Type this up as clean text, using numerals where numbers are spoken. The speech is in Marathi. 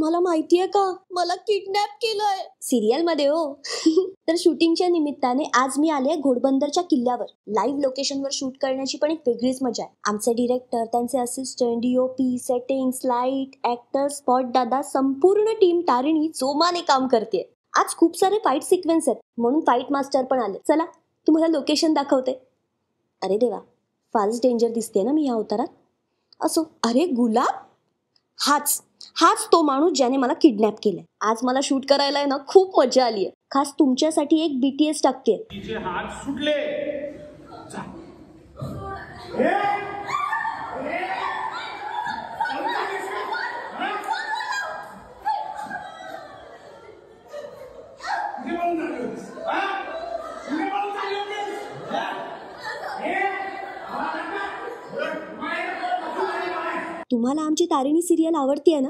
तुम्हाला माहितीये का, मला किडनॅप केलंय सिरियल मध्ये हो. तर शूटिंगच्या निमित्ताने आज मी आले घोडबंदरच्या किल्ल्यावर. लाईव्ह लोकेशनवर शूट करण्याची पण एक वेगळीच मजा आहे. आमचे डिरेक्टर, त्यांचे assistant, DOP, settings, light, actor, spot दादा, संपूर्ण टीम तारिणी जोमाने काम करते. आज खूप सारे फाईट सिक्वेन्स आहेत, म्हणून फाईट मास्टर पण आले. चला तुम्हाला लोकेशन दाखवते. अरे देवा, फारच डेंजर दिसते ना मी या अवतारात. असो. अरे गुलाब, हाच तो माणूस ज्याने मला किडनॅप केलंय. आज मला शूट करायला आहे ना, खूप मजा आलीय. खास तुमच्यासाठी एक BTS टाकते. तिचे हात सुटले. तुम्हाला आमची तारिणी सिरियल आवडतीये ना?